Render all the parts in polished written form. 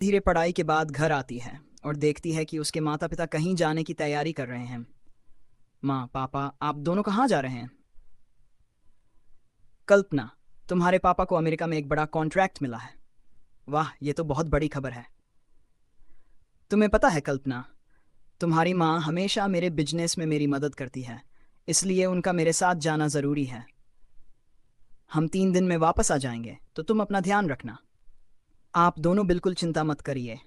धीरे पढ़ाई के बाद घर आती है और देखती है कि उसके माता पिता कहीं जाने की तैयारी कर रहे हैं। माँ, पापा, आप दोनों कहाँ जा रहे हैं? कल्पना, तुम्हारे पापा को अमेरिका में एक बड़ा कॉन्ट्रैक्ट मिला है। वाह, ये तो बहुत बड़ी खबर है। तुम्हें पता है कल्पना, तुम्हारी माँ हमेशा मेरे बिजनेस में मेरी मदद करती है, इसलिए उनका मेरे साथ जाना ज़रूरी है। हम 3 दिन में वापस आ जाएंगे, तो तुम अपना ध्यान रखना। आप दोनों बिल्कुल चिंता मत करिए,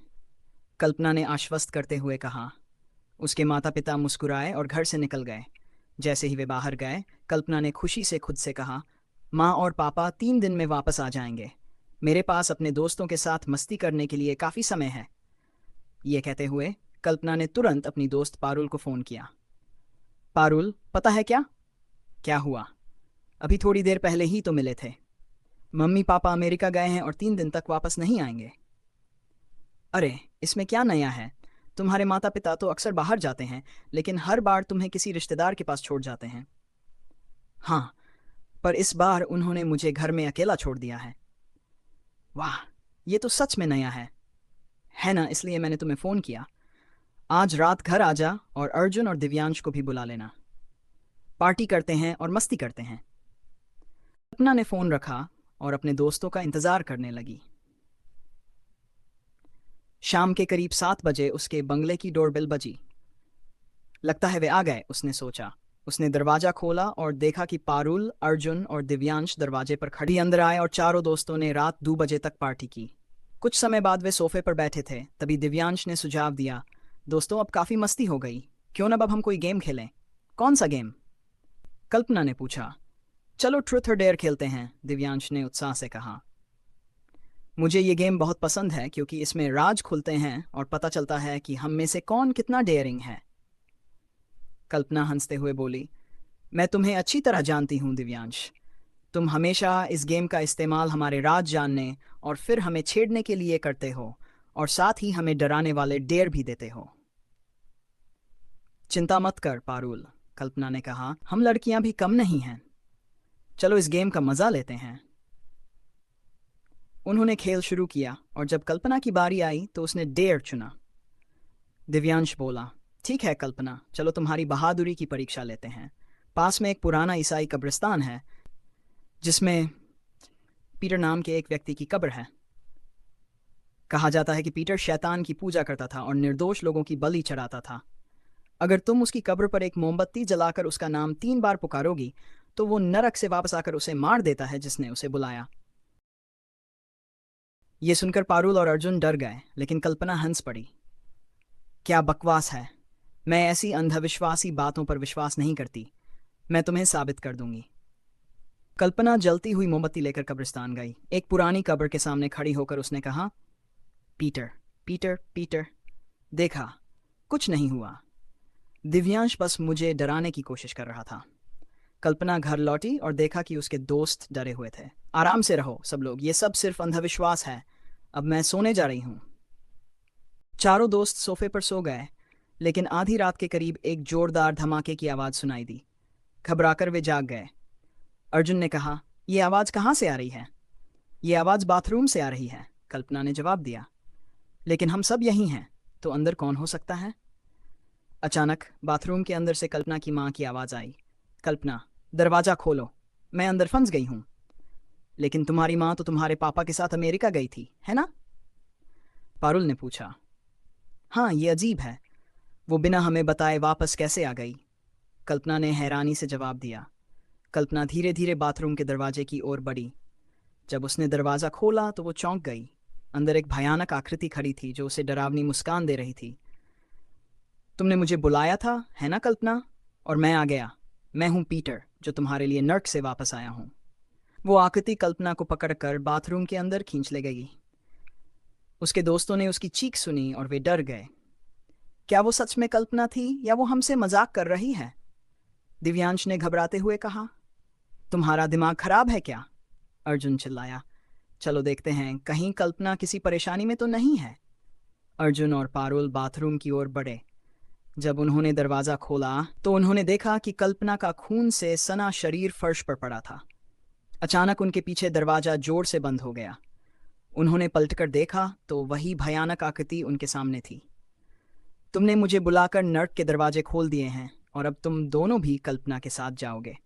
कल्पना ने आश्वस्त करते हुए कहा। उसके माता पिता मुस्कुराए और घर से निकल गए। जैसे ही वे बाहर गए, कल्पना ने खुशी से खुद से कहा, माँ और पापा 3 दिन में वापस आ जाएंगे। मेरे पास अपने दोस्तों के साथ मस्ती करने के लिए काफ़ी समय है। ये कहते हुए कल्पना ने तुरंत अपनी दोस्त पारुल को फ़ोन किया। पारुल, पता है क्या क्या हुआ? अभी थोड़ी देर पहले ही तो मिले थे। मम्मी पापा अमेरिका गए हैं और 3 दिन तक वापस नहीं आएंगे। अरे, इसमें क्या नया है? तुम्हारे माता पिता तो अक्सर बाहर जाते हैं, लेकिन हर बार तुम्हें किसी रिश्तेदार के पास छोड़ जाते हैं। हाँ, पर इस बार उन्होंने मुझे घर में अकेला छोड़ दिया है। वाह, ये तो सच में नया है ना? इसलिए मैंने तुम्हें फ़ोन किया। आज रात घर आ जा और अर्जुन और दिव्यांश को भी बुला लेना। पार्टी करते हैं और मस्ती करते हैं। सपना ने फ़ोन रखा और अपने दोस्तों का इंतज़ार करने लगी। शाम के करीब 7 बजे उसके बंगले की डोरबेल बजी। लगता है वे आ गए, उसने सोचा। उसने दरवाजा खोला और देखा कि पारुल, अर्जुन और दिव्यांश दरवाजे पर खड़ी अंदर आए और चारों दोस्तों ने रात 2 बजे तक पार्टी की। कुछ समय बाद वे सोफे पर बैठे थे, तभी दिव्यांश ने सुझाव दिया, दोस्तों अब काफ़ी मस्ती हो गई, क्यों ना अब हम कोई गेम खेलें? कौन सा गेम? कल्पना ने पूछा। चलो ट्रुथ और डेयर खेलते हैं, दिव्यांश ने उत्साह से कहा। मुझे ये गेम बहुत पसंद है क्योंकि इसमें राज खुलते हैं और पता चलता है कि हम में से कौन कितना डेयरिंग है। कल्पना हंसते हुए बोली, मैं तुम्हें अच्छी तरह जानती हूँ दिव्यांश। तुम हमेशा इस गेम का इस्तेमाल हमारे राज जानने और फिर हमें छेड़ने के लिए करते हो, और साथ ही हमें डराने वाले डेयर भी देते हो। चिंता मत कर पारुल, कल्पना ने कहा, हम लड़कियां भी कम नहीं हैं। चलो इस गेम का मजा लेते हैं। उन्होंने खेल शुरू किया और जब कल्पना की बारी आई तो उसने डेयर चुना। दिव्यांश बोला, ठीक है कल्पना, चलो तुम्हारी बहादुरी की परीक्षा लेते हैं। पास में एक पुराना ईसाई कब्रिस्तान है जिसमें पीटर नाम के एक व्यक्ति की कब्र है। कहा जाता है कि पीटर शैतान की पूजा करता था और निर्दोष लोगों की बलि चढ़ाता था। अगर तुम उसकी कब्र पर एक मोमबत्ती जलाकर उसका नाम 3 बार पुकारोगी तो वो नरक से वापस आकर उसे मार देता है जिसने उसे बुलाया। ये सुनकर पारुल और अर्जुन डर गए, लेकिन कल्पना हंस पड़ी। क्या बकवास है, मैं ऐसी अंधविश्वासी बातों पर विश्वास नहीं करती। मैं तुम्हें साबित कर दूंगी। कल्पना जलती हुई मोमबत्ती लेकर कब्रिस्तान गई। एक पुरानी कब्र के सामने खड़ी होकर उसने कहा, पीटर, पीटर, पीटर। देखा, कुछ नहीं हुआ। दिव्यांश बस मुझे डराने की कोशिश कर रहा था। कल्पना घर लौटी और देखा कि उसके दोस्त डरे हुए थे। आराम से रहो सब लोग, ये सब सिर्फ अंधविश्वास है। अब मैं सोने जा रही हूँ। चारों दोस्त सोफे पर सो गए, लेकिन आधी रात के करीब एक जोरदार धमाके की आवाज़ सुनाई दी। घबराकर वे जाग गए। अर्जुन ने कहा, यह आवाज़ कहाँ से आ रही है? ये आवाज़ बाथरूम से आ रही है, कल्पना ने जवाब दिया। लेकिन हम सब यहीं हैं, तो अंदर कौन हो सकता है? अचानक बाथरूम के अंदर से कल्पना की माँ की आवाज़ आई, कल्पना, दरवाज़ा खोलो, मैं अंदर फंस गई हूँ। लेकिन तुम्हारी माँ तो तुम्हारे पापा के साथ अमेरिका गई थी, है ना? पारुल ने पूछा। हाँ, ये अजीब है, वो बिना हमें बताए वापस कैसे आ गई? कल्पना ने हैरानी से जवाब दिया। कल्पना धीरे धीरे बाथरूम के दरवाजे की ओर बढ़ी। जब उसने दरवाज़ा खोला तो वो चौंक गई। अंदर एक भयानक आकृति खड़ी थी जो उसे डरावनी मुस्कान दे रही थी। तुमने मुझे बुलाया था, है ना कल्पना? और मैं आ गया। मैं हूँ पीटर, जो तुम्हारे लिए नर्क से वापस आया हूँ। वो आकृति कल्पना को पकड़कर बाथरूम के अंदर खींच ले गई। उसके दोस्तों ने उसकी चीख सुनी और वे डर गए। क्या वो सच में कल्पना थी या वो हमसे मजाक कर रही है? दिव्यांश ने घबराते हुए कहा। तुम्हारा दिमाग खराब है क्या? अर्जुन चिल्लाया। चलो देखते हैं, कहीं कल्पना किसी परेशानी में तो नहीं है। अर्जुन और पारुल बाथरूम की ओर बढ़े। जब उन्होंने दरवाज़ा खोला तो उन्होंने देखा कि कल्पना का खून से सना शरीर फर्श पर पड़ा था। अचानक उनके पीछे दरवाज़ा जोर से बंद हो गया। उन्होंने पलटकर देखा तो वही भयानक आकृति उनके सामने थी। तुमने मुझे बुलाकर नर्क के दरवाजे खोल दिए हैं और अब तुम दोनों भी कल्पना के साथ जाओगे।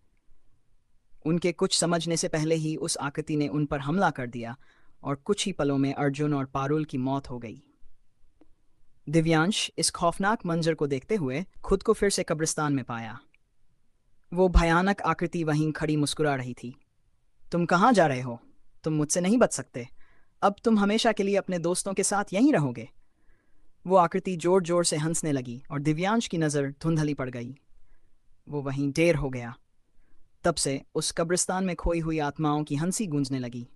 उनके कुछ समझने से पहले ही उस आकृति ने उन पर हमला कर दिया और कुछ ही पलों में अर्जुन और पारुल की मौत हो गई। दिव्यांश इस खौफनाक मंजर को देखते हुए खुद को फिर से कब्रिस्तान में पाया। वो भयानक आकृति वहीं खड़ी मुस्कुरा रही थी। तुम कहाँ जा रहे हो? तुम मुझसे नहीं बच सकते। अब तुम हमेशा के लिए अपने दोस्तों के साथ यहीं रहोगे। वो आकृति जोर जोर से हंसने लगी और दिव्यांश की नज़र धुंधली पड़ गई। वो वहीं ढेर हो गया। तब से उस कब्रिस्तान में खोई हुई आत्माओं की हंसी गूंजने लगी।